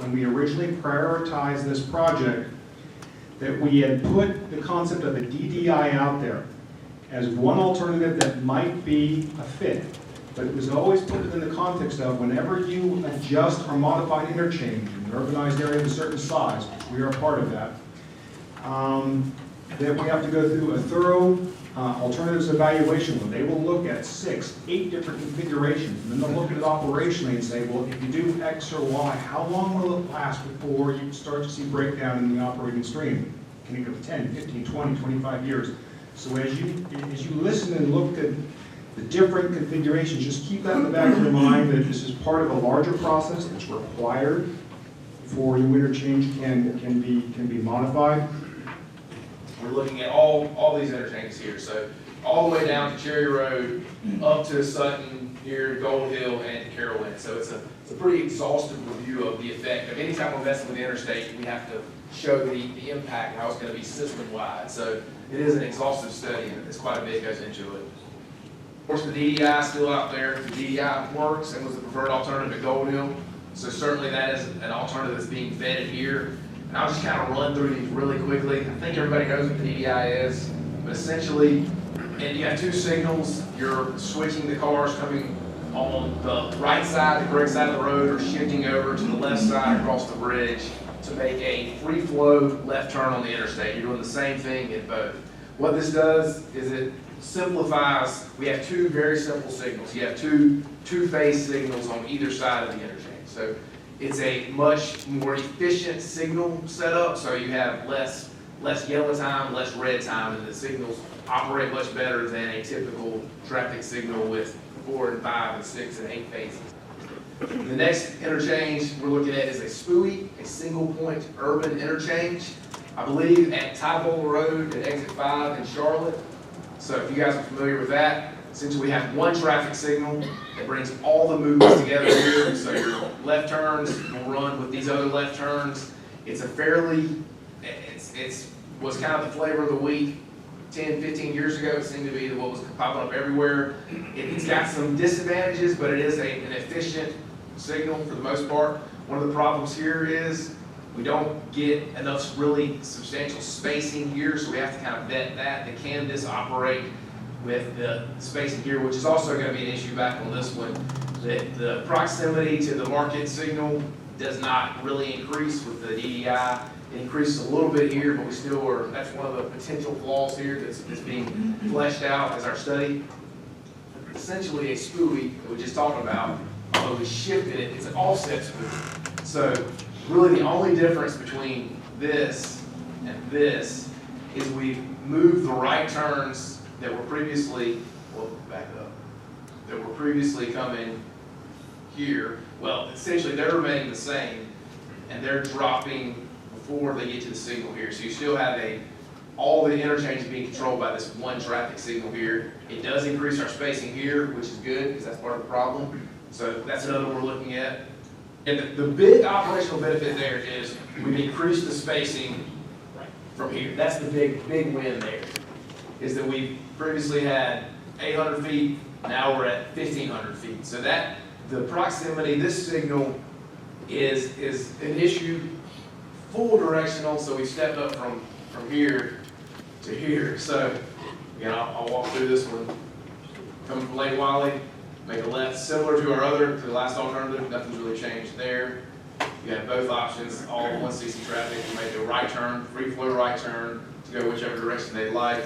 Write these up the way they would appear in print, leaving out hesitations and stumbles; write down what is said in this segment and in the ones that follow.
when we originally prioritized this project, that we had put the concept of a DDI out there as one alternative that might be a fit. But it was always put within the context of whenever you adjust or modify an interchange in an urbanized area of a certain size, which we are a part of that, that we have to go through a thorough alternatives evaluation where they will look at 6, 8 different configurations, and then they'll look at it operationally and say, well, if you do X or Y, how long will it last before you start to see breakdown in the operating stream? Can it go 10, 15, 20, 25 years? So as you listen and look at the different configurations, just keep that in the back of your mind that this is part of a larger process that's required before your interchange can be modified. We're looking at all these interchanges here, so all the way down to Cherry Road, up to Sutton, here, Gold Hill, and to Carrollton. So it's a pretty exhaustive review of the effect of any time we're messing with the interstate. We have to show the impact, how it's going to be system-wide. So it is an exhaustive study, and it's quite a bit goes into it. Of course, the DDI is still out there. The DDI works and was the preferred alternative to Gold Hill. So certainly that is an alternative that's being vetted here. And I'll just kind of run through these really quickly. I think everybody knows what the DDI is, but essentially, and you have 2 signals. You're switching the cars coming on the right side, the correct side of the road, or shifting over to the left side across the bridge to make a free flow left turn on the interstate. You're doing the same thing in both. What this does is it simplifies. We have 2 very simple signals. You have two-phase signals on either side of the interchange. So it's a much more efficient signal setup, so you have less yellow time, less red time, and the signals operate much better than a typical traffic signal with 4 and 5 and 6 and 8 phases. The next interchange we're looking at is a SPUI, a single point urban interchange. I believe at Tybolt Road at exit 5 in Charlotte. So if you guys are familiar with that, essentially we have one traffic signal that brings all the movements together here. So your left turns will run with these other left turns. It's a fairly, it was kind of the flavor of the week 10, 15 years ago. It seemed to be what was popping up everywhere. It's got some disadvantages, but it is an efficient signal for the most part. One of the problems here is we don't get enough really substantial spacing here, so we have to kind of vet that. Can this operate with the spacing here, which is also going to be an issue back on this one. The proximity to the market signal does not really increase with the DDI. It increases a little bit here, but we still are, that's one of the potential flaws here that's being fleshed out as our study. Essentially a SPUI that we just talked about, although we shifted it, it's an offset SPUI. So really the only difference between this and this is we've moved the right turns that were previously, well, back up, that were previously coming here. Well, essentially they're remaining the same, and they're dropping before they get to the signal here. So you still have all the interchange being controlled by this one traffic signal here. It does increase our spacing here, which is good because that's part of the problem. So that's another one we're looking at. And the big operational benefit there is we've increased the spacing from here. That's the big win there, is that we previously had 800 feet, now we're at 1,500 feet. So that, the proximity, this signal is an issue, full directional, so we stepped up from here to here. So again, I'll walk through this one. Coming from Lake Wiley, make a left, similar to to the last alternative, nothing's really changed there. You have both options, all 160 traffic, you make a right turn, free flow right turn, to go whichever direction they like.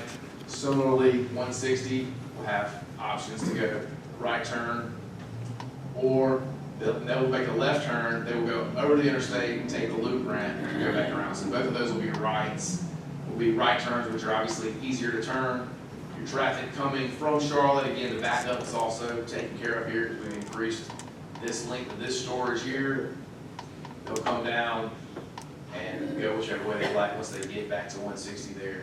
Similarly, 160 will have options to go right turn, or they'll make a left turn, they will go over the interstate and take the loop ramp and go back around. So both of those will be rights, will be right turns, which are obviously easier to turn. Your traffic coming from Charlotte, again, the backup is also taken care of here because we've increased this length of this storage here. They'll come down and go whichever way they like once they get back to 160 there.